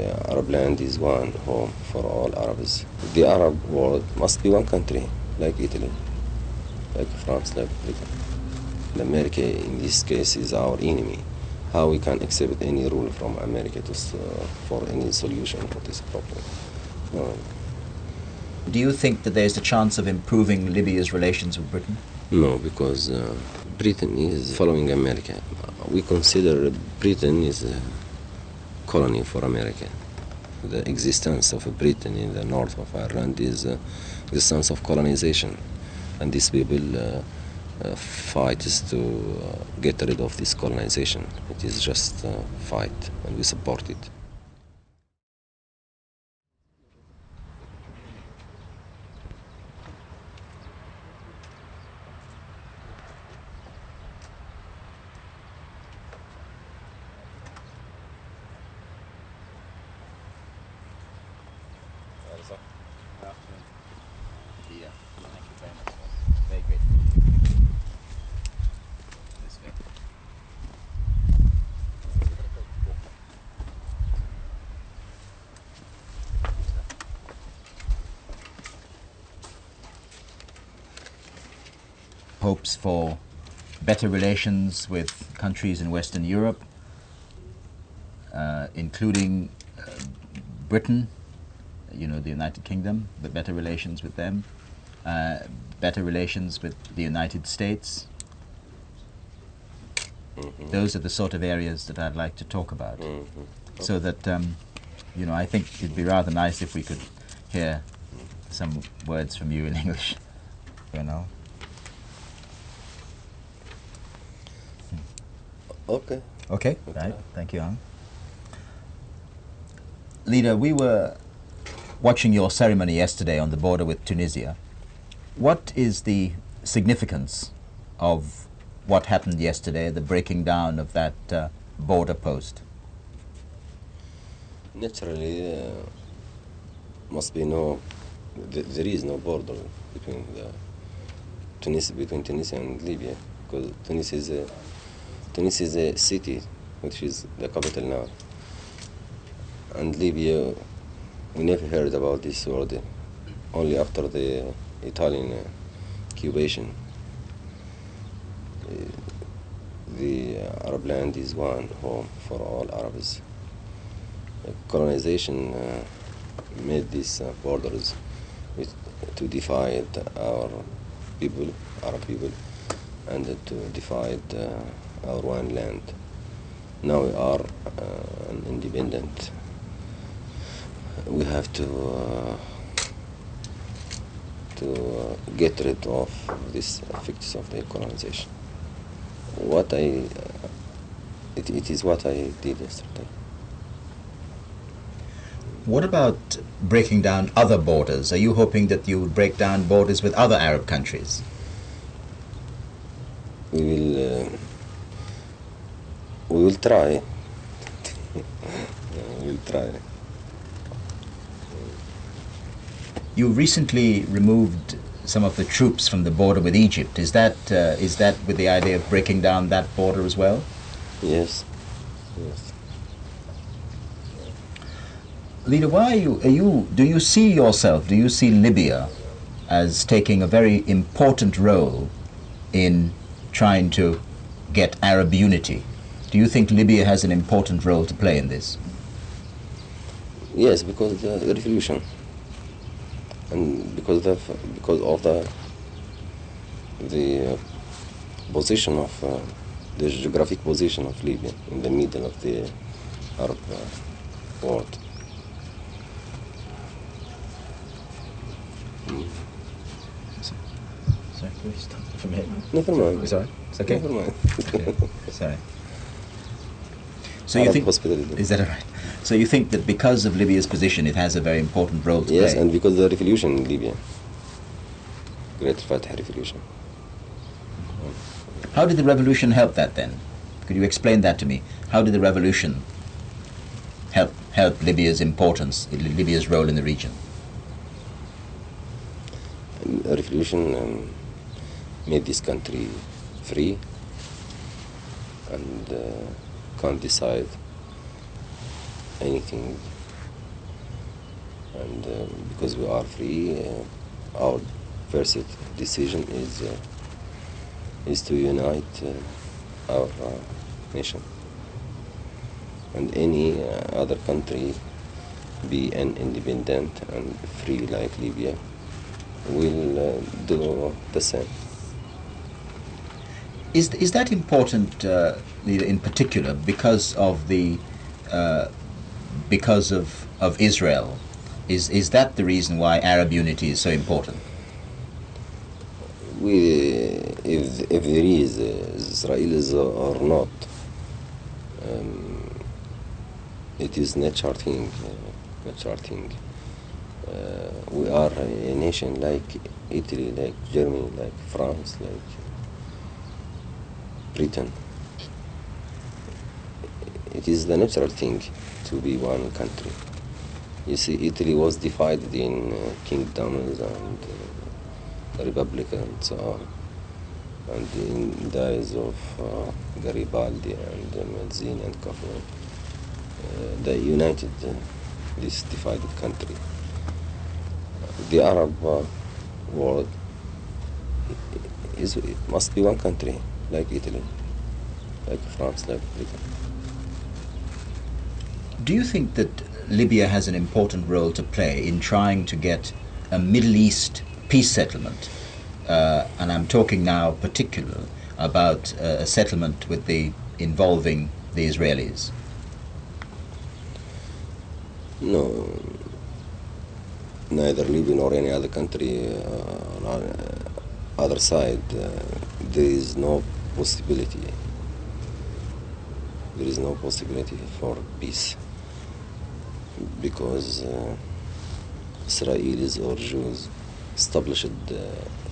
The Arab land is one home for all Arabs. The Arab world must be one country, like Italy, like France, like Britain. America, in this case, is our enemy. How we can accept any rule from America for any solution for this problem? No. Do you think that there's a chance of improving Libya's relations with Britain? No, because Britain is following America. We consider Britain is a colony for America. The existence of Britain in the north of Ireland is existence of colonization, and these people fight is to get rid of this colonization. It is just a fight, and we support it. Hopes for better relations with countries in Western Europe, including Britain, the United Kingdom, but better relations with them, better relations with the United States. Mm-hmm. Those are the sort of areas that I'd like to talk about. Mm-hmm. So that, I think it'd be rather nice if we could hear some words from you in English, Okay. Okay, right. Thank you, Leader, we were watching your ceremony yesterday on the border with Tunisia. What is the significance of what happened yesterday, the breaking down of that border post? Naturally, must be there is no border between Tunisia and Libya, because Tunis is a city, which is the capital now. And Libya, we never heard about this word, only after the Italian occupation. The Arab land is one home for all Arabs. Colonization made these borders to divide our people, Arab people, and to divide our one land. Now we are independent. We have to get rid of these effects of the colonization. It is what I did yesterday. What about breaking down other borders? Are you hoping that you would break down borders with other Arab countries? We will try. We'll try. You recently removed some of the troops from the border with Egypt. Is that with the idea of breaking down that border as well? Yes. Yes. Leader, do you see Libya as taking a very important role in trying to get Arab unity? Do you think Libya has an important role to play in this? Yes, because the revolution, and because of the position of the geographic position of Libya in the middle of the Arab world. Sorry, can we stop for a minute? Never mind. Sorry, it's okay. Never mind. Okay. Sorry. So Arab you think hospitality. Is that all right? So you think that because of Libya's position, it has a very important role to play? Yes, and because of the revolution in Libya, Great Fatah revolution. How did the revolution help that then? Could you explain that to me? How did the revolution help Libya's importance, Libya's role in the region? A revolution made this country free and can't decide anything And because we are free, our first decision is to unite our nation. And any other country, be an independent and free like Libya, will do the same. Is that important, in particular, because of the because of Israel? Is that the reason why Arab unity is so important? If there is Israelis or not, it is natural thing. Natural thing. We are a nation like Italy, like Germany, like France, like Britain. It is the natural thing to be one country. You see, Italy was divided in kingdoms and the Republic and so on. And in the days of Garibaldi and Mazzini and Cavour, they united this divided country. The Arab world must be one country, like Italy, like France, like Britain. Do you think that Libya has an important role to play in trying to get a Middle East peace settlement? And I'm talking now particularly about a settlement involving the Israelis. No, neither Libya nor any other country on the other side, there is no possibility. There is no possibility for peace because Israelis or Jews established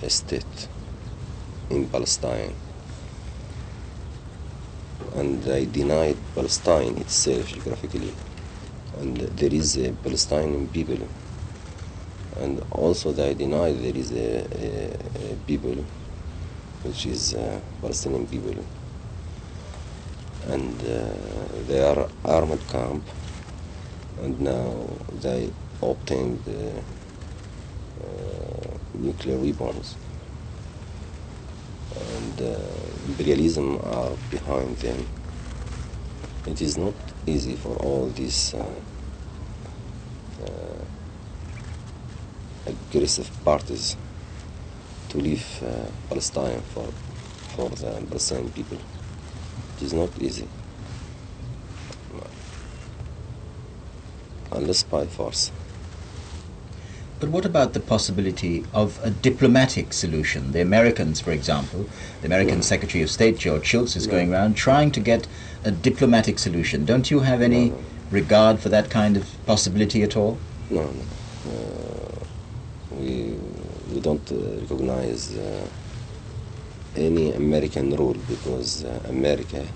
a state in Palestine, and they denied Palestine itself geographically, and there is a Palestinian people, and also they denied there is a people which is Palestinian people, and they are armed camp, and now they obtained nuclear weapons, and imperialism are behind them. It is not easy for all these aggressive parties to leave Palestine for the Palestinian people. It is not easy, unless by force. But what about the possibility of a diplomatic solution? The Americans, for example, the American Secretary of State, George Shultz, is going around trying to get a diplomatic solution. Don't you have any regard for that kind of possibility at all? No. We don't recognize any American rule because America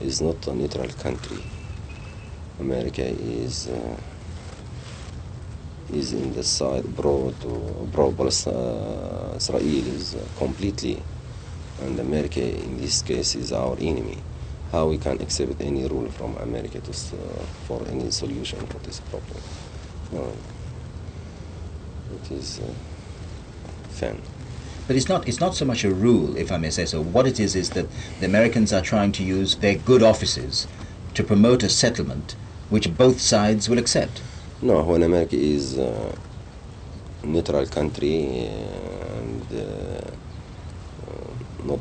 is not a neutral country. America is in the side Israel is completely, and America in this case is our enemy. How we can accept any rule from America for any solution for this problem? No. It is fan. But it's not so much a rule, if I may say so. What it is that the Americans are trying to use their good offices to promote a settlement which both sides will accept. No, when America is a neutral country and not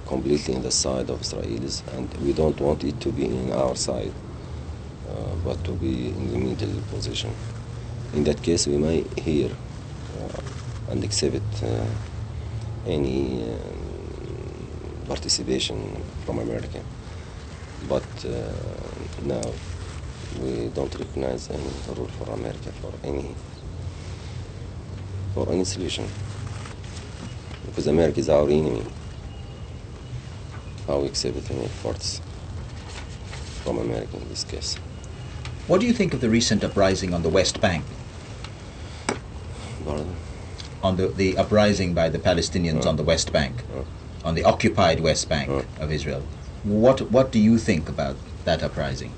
completely in the side of Israelis, and we don't want it to be in our side, but to be in the middle position. In that case, we may hear and accept any participation from America. But now we don't recognize any rule for America for any solution, because America is our enemy. How we accept any efforts from America in this case? What do you think of the recent uprising on the West Bank? Pardon? On the uprising by the Palestinians on the West Bank, on the occupied West Bank of Israel. What do you think about that uprising?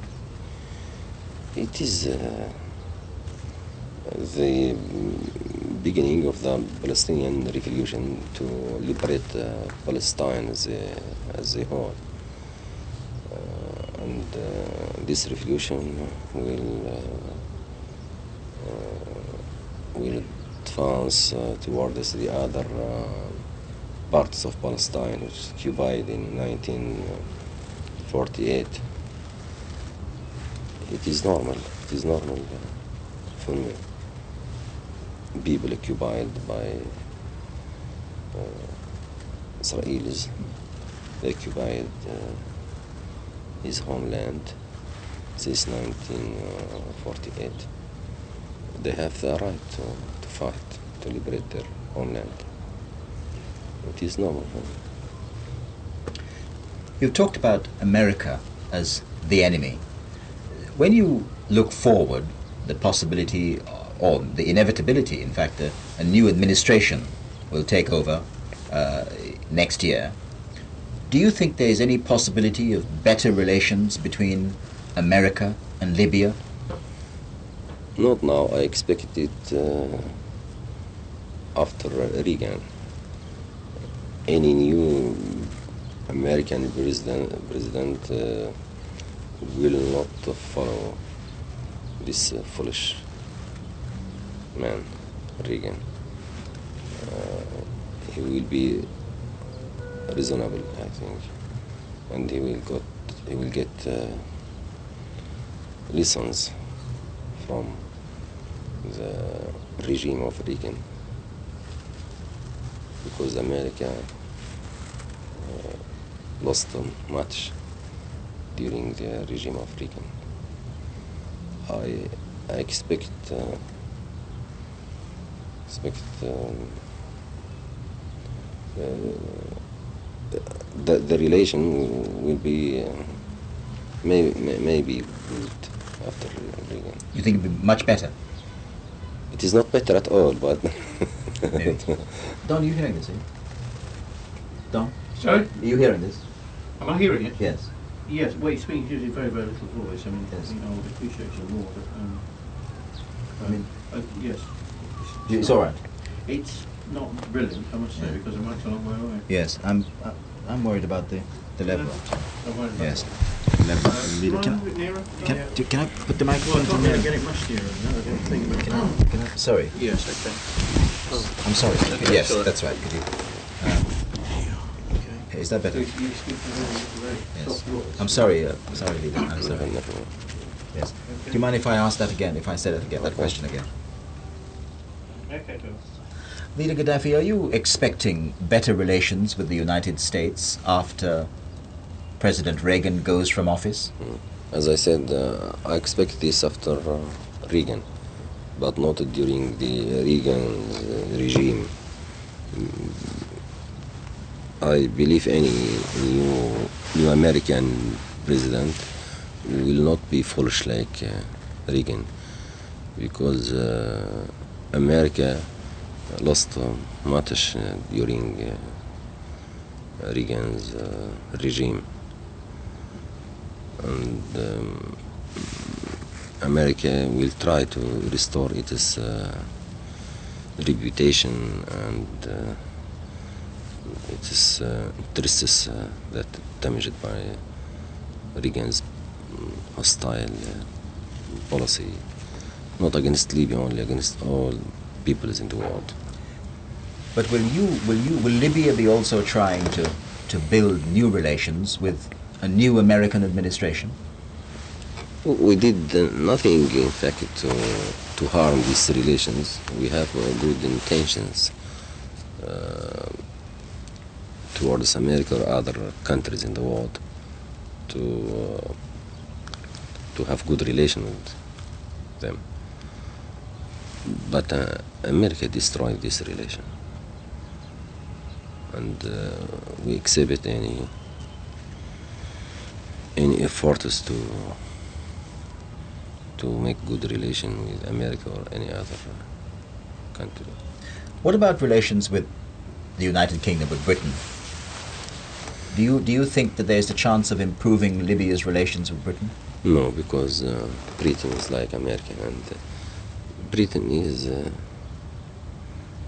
It is the beginning of the Palestinian revolution to liberate Palestine as a whole. And this revolution will advance towards the other parts of Palestine, which was occupied in 1948. It is normal for me. People occupied by Israelis, they occupied his homeland since 1948. They have the right to fight, to liberate their homeland. It is normal. You've talked about America as the enemy. When you look forward, the possibility or the inevitability, in fact, a new administration will take over next year. Do you think there is any possibility of better relations between America and Libya? Not now. I expect it after Reagan. Any new American president will not follow this foolish man, Reagan. He will be reasonable, I think, and he will get lessons from the regime of Reagan, because America lost much during the regime of Reagan. I expect the relation will be maybe good after Reagan. You think it would be much better? It is not better at all, but Maybe. Don, are you hearing this? Don, Sorry? are you hearing this? Am I hearing it? Yes. Yes, well, he speaks usually very, very little voice. I mean, Yes. I would appreciate you more, but, I mean- yes. It's all right. It's not brilliant, I must say, Yeah. because the mic's a long way away. Yes, I'm worried about the level. Don't worry about Yes. it. Level. Run a bit nearer. Can I put the Well, I microphone can't to really me? get it much nearer, no, I don't think, but Can I? Sorry. yes, okay. Oh, I'm sorry. Okay, Yes, sorry. that's right. Could you? okay. Is that So better? you speak a very Yes. soft voice. I'm sorry. Sorry, leader. I'm sorry. never. Yes. Do you mind if I ask that again? If I say that again, that question again? Okay, Bill. Leader Gaddafi, are you expecting better relations with the United States after President Reagan goes from office? As I said, I expect this after Reagan, but not during the Reagan regime. I believe any new American president will not be foolish like Reagan, because America lost much during Reagan's regime, and America will try to restore its reputation and its interests that damaged by Reagan's hostile policy, not against Libya only, against all peoples in the world. But will Libya be also trying to build new relations with a new American administration? We did nothing, in fact, to harm these relations. We have good intentions towards America or other countries in the world to have good relations with them. But America destroyed this relation, and we exhibit any efforts to make good relation with America or any other country. What about relations with the United Kingdom, with Britain? Do you think that there's a chance of improving Libya's relations with Britain? No, because Britain is like America, and Britain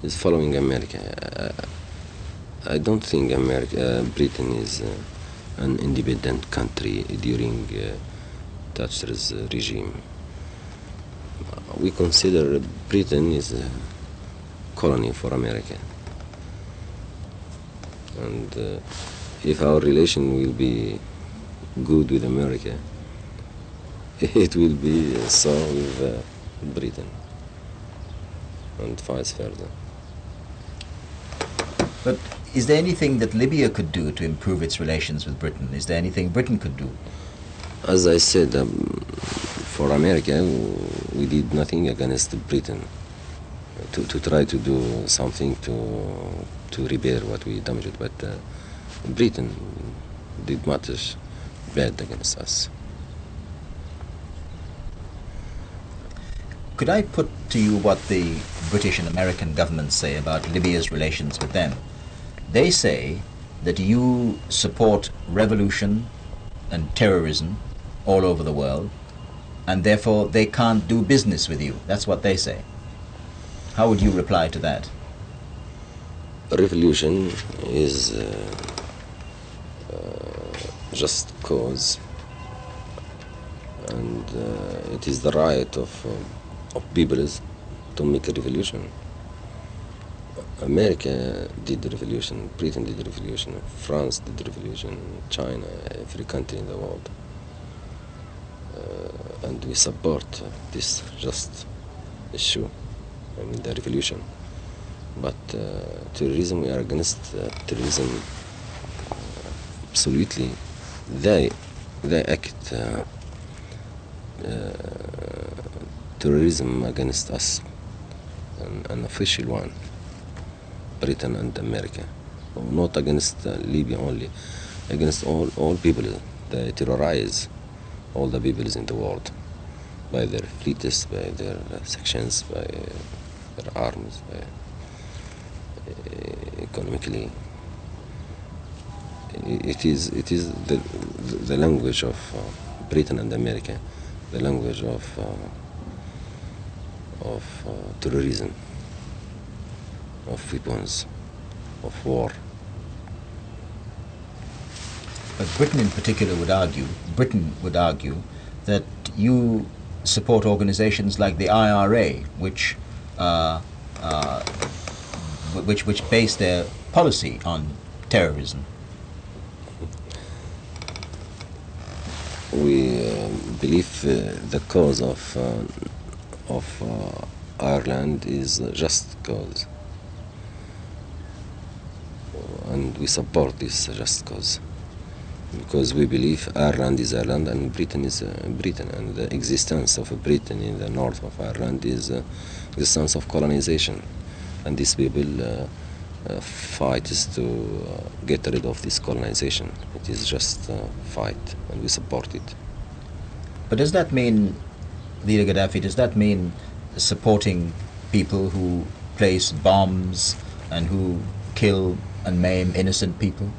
is following America. I don't think Britain is an independent country during Thatcher's regime. We consider Britain is a colony for America. And if our relation will be good with America, it will be so with Britain, and vice versa. But is there anything that Libya could do to improve its relations with Britain? Is there anything Britain could do? As I said, for America, we did nothing against Britain to try to do something to repair what we damaged, but Britain did much bad against us. Could I put to you what the British and American governments say about Libya's relations with them? They say that you support revolution and terrorism all over the world, and therefore they can't do business with you. That's what they say. How would you reply to that? Revolution is just cause, and it is the right of peoples to make a revolution. America did the revolution, Britain did the revolution, France did the revolution, China, every country in the world. And we support this just issue, I mean the revolution. But terrorism, we are against terrorism absolutely. They act terrorism against us, an official one, Britain and America, not against Libya only, against all people. They terrorize all the peoples in the world by their fleets, by their sections, by their arms, by economically. It is the language of Britain and America, the language of terrorism, of weapons, of war. But Britain in particular would argue that you support organizations like the IRA, which base their policy on terrorism. We believe the cause of Ireland is a just cause, and we support this just cause because we believe Ireland is Ireland and Britain is Britain, and the existence of Britain in the north of Ireland is existence of colonization, and these people fight is to get rid of this colonization. It is just a fight, and we support it. But does that mean, Leader Gaddafi, does that mean supporting people who place bombs and who kill and maim innocent people?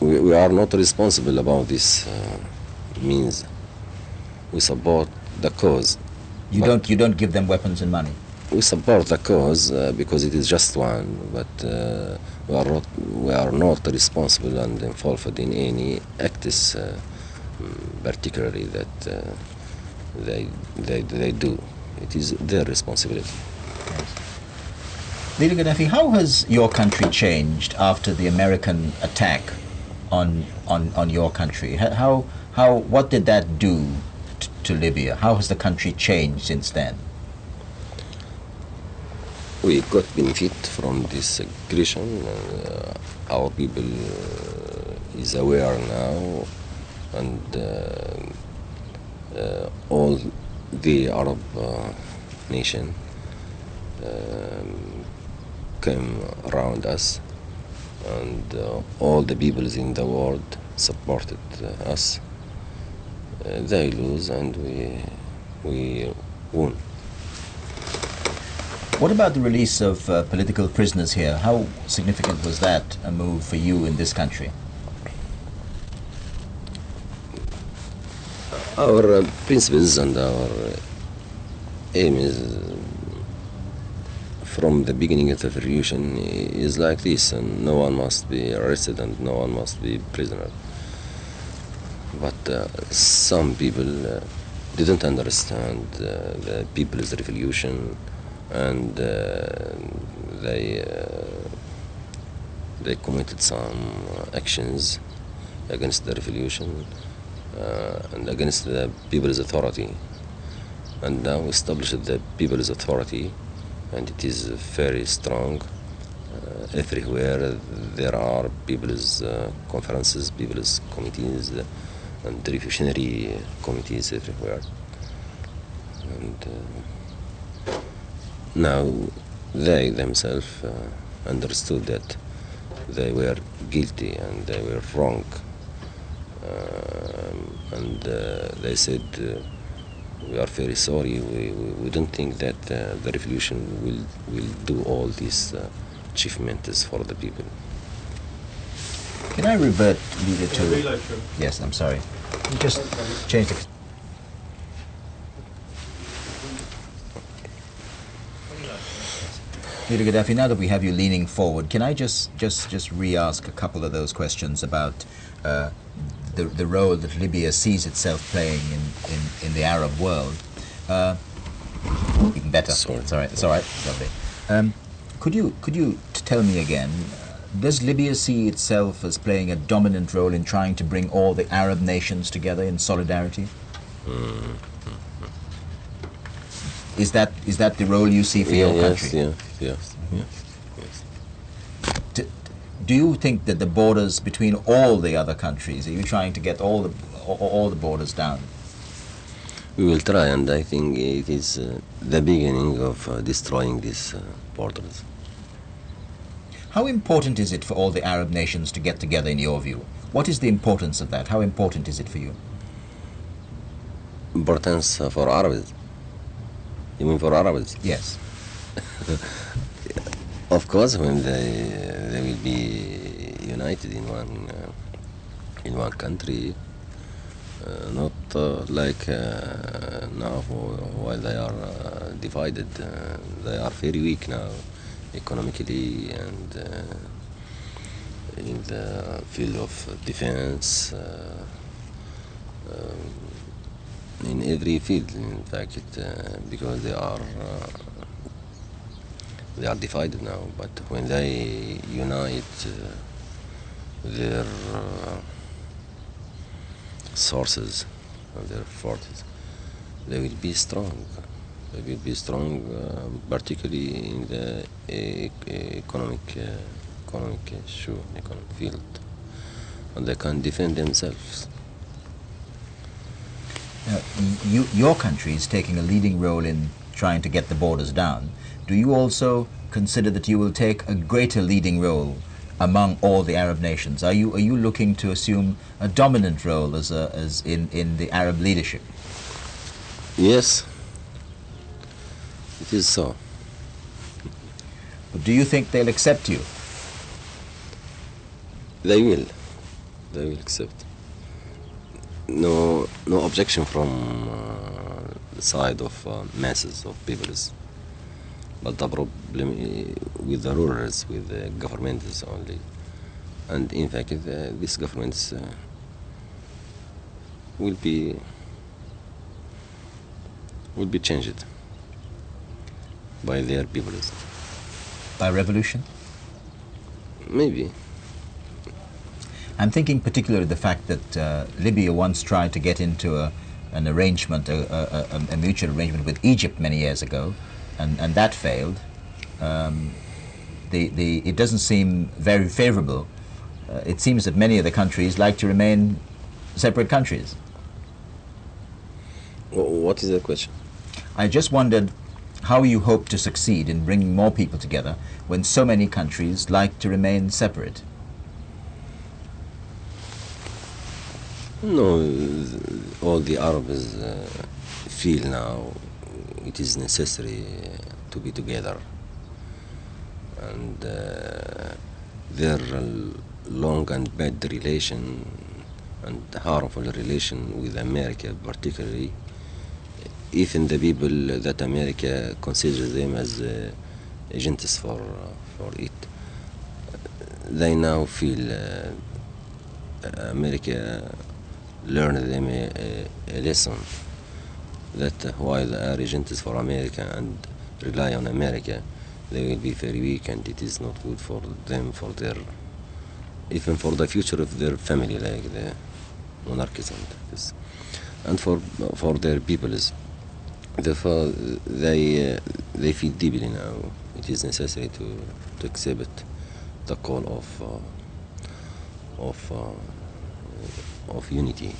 We are not responsible about this means. We support the cause. You don't give them weapons and money? We support the cause because it is just one, but we are not responsible and involved in any acts particularly that they do. It is their responsibility. Leader Gaddafi, how has your country changed after the American attack on your country? What did that do to Libya? How has the country changed since then? We got benefit from this aggression. Our people is aware now, and all the Arab nation came around us, and all the peoples in the world supported us. They lose and we won. What about the release of political prisoners here? How significant was that a move for you in this country? Our principles and our aim is from the beginning of the revolution is like this, and no one must be arrested and no one must be prisoner. But some people didn't understand the people's revolution, and they committed some actions against the revolution and against the people's authority. And now established the people's authority, and it is very strong. Everywhere there are people's conferences, people's committees, and revolutionary committees everywhere. And now they themselves understood that they were guilty and they were wrong. And they said, we are very sorry, we don't think that the revolution will do all these achievements for the people. Can I revert, Leader, to... Reload, sure. Yes, I'm sorry. You just change the... Leader Gaddafi, now that we have you leaning forward, can I just re-ask a couple of those questions about the role that Libya sees itself playing in the Arab world? Even better. Sorry. It's all right. Lovely. Could you tell me again, does Libya see itself as playing a dominant role in trying to bring all the Arab nations together in solidarity? Is that the role you see for your country? Yes. Do you think that the borders between all the other countries, are you trying to get all the borders down? We will try, and I think it is the beginning of destroying these borders. How important is it for all the Arab nations to get together, in your view? What is the importance of that? How important is it for you? Importance for Arabs? You mean for Arabs? Yes. Of course, when they will be united in one country, not like now while they are divided. They are very weak now, economically and in the field of defense, in every field, in fact, because they are divided now. But when they unite their sources and their forces, they will be strong. They will be strong, particularly in the economic field, and they can defend themselves. Your country is taking a leading role in trying to get the borders down. Do you also consider that you will take a greater leading role among all the Arab nations? Are you looking to assume a dominant role as in the Arab leadership? Yes, it is so. But do you think they'll accept you? They will accept. No objection from the side of masses of peoples. But the problem with the rulers, with the governments only. And in fact, these governments will be changed by their peoples. By revolution? Maybe. I'm thinking particularly the fact that Libya once tried to get into an arrangement, a mutual arrangement with Egypt many years ago, and that failed. It doesn't seem very favorable. It seems that many of the countries like to remain separate countries. What is the question? I just wondered how you hope to succeed in bringing more people together when so many countries like to remain separate. No, all the Arabs feel now it is necessary to be together, and their long and bad relation and harmful relation with America, particularly, even the people that America considers them as agents for it. They now feel America learned them a lesson that while they are agents for America and rely on America, they will be very weak, and it is not good for them, for their, even for the future of their family, like the monarchies and this, and for their peoples. Therefore, they feel deeply now it is necessary to accept the call of unity.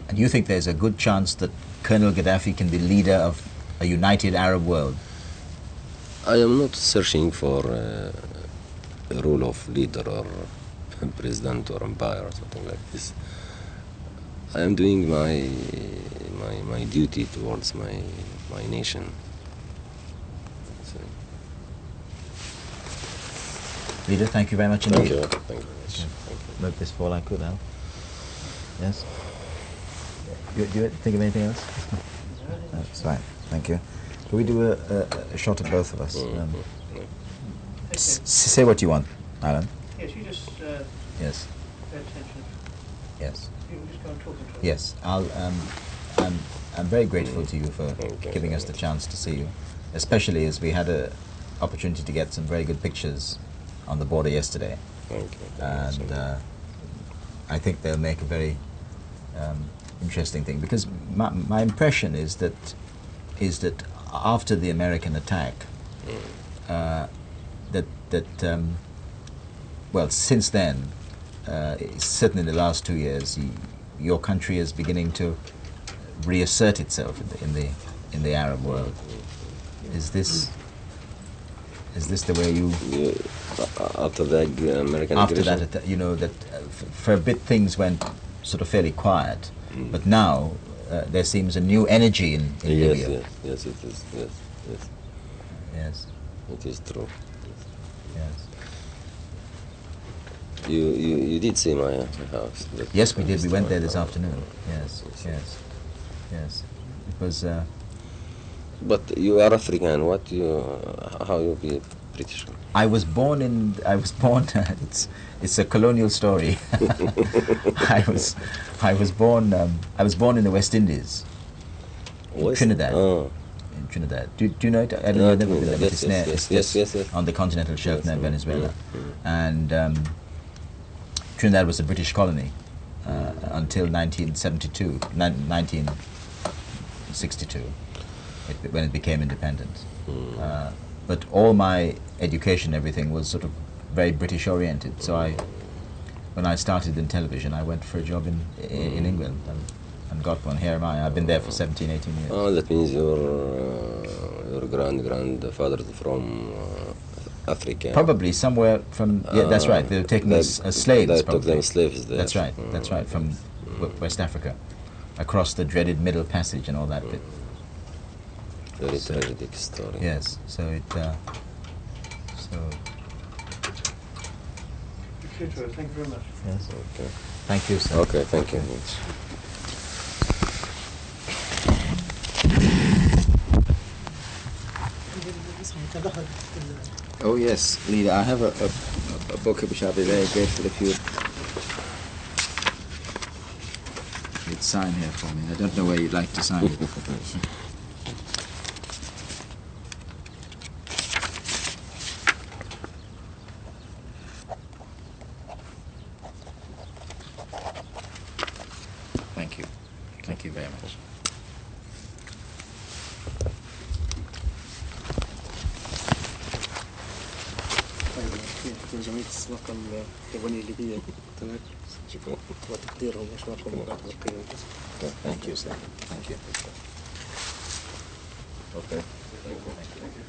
And you think there's a good chance that Colonel Gaddafi can be leader of a united Arab world? I am not searching for a role of leader or president or empire or something like this. I am doing my duty towards my nation. So. Leader, thank you very much indeed. Thank you very much. Okay. Thank you. Wrote this fall I could, Al. Yes? Do you think of anything else? That's fine. Thank you. Can we do a shot of both of us? Say what you want, Alan. Yes, you just Yes. pay attention. Yes. You can just go and talk into it. Yes. I'm very grateful to you for Thank you giving very us the much. chance to see you, especially as we had a opportunity to get some very good pictures on the border yesterday, Thank you. and I think they'll make a very interesting thing, because my impression is that after the American attack, well, since then, certainly in the last 2 years, your country is beginning to reassert itself in the Arab world. Is this the way you? After the American After aggression? that, you know that for a bit things went sort of fairly quiet, but now there seems a new energy in Yes, Libya. yes, it is. Yes, yes, Yes, it is true. yes. You did see my house. Yes, we did. We went there this afternoon. Yes, yes, yes. It was. But you are African. How you be British? I was born. It's a colonial story. I was born in the West Indies, in Trinidad. Oh. In Trinidad. Do you know it? I don't know. No, I've never been there, but yes, it's near. yes, It's yes, just yes. on the continental shelf near Yes, Venezuela, and Trinidad was a British colony until 1962, 1962, when it became independent. But all my education, everything was sort of very British oriented. So when I started in television, I went for a job in England and got one. Here am I. I've been there for 17, 18 years. Oh, that means your grandfather from Africa. Probably somewhere from. Yeah, that's right. They were taken as slaves. They took probably. them slaves there. That's right. That's right. From West Africa, across the dreaded Middle Passage and all that bit. Very tragic story. Yes. So it. Okay, Trevor, thank you very much. Yes. Okay. Thank you, sir. Okay. Thank you. Oh yes, leader. I have a book which I'll be very grateful if you'd sign here for me. I don't know where you'd like to sign it. Thank you. Thank you very much. جمعية السواقة اليابانية الليبية تمام شكرا وتقديرهم واشكركم على القيم. Thank you, sir. Thank you. Okay. Thank you.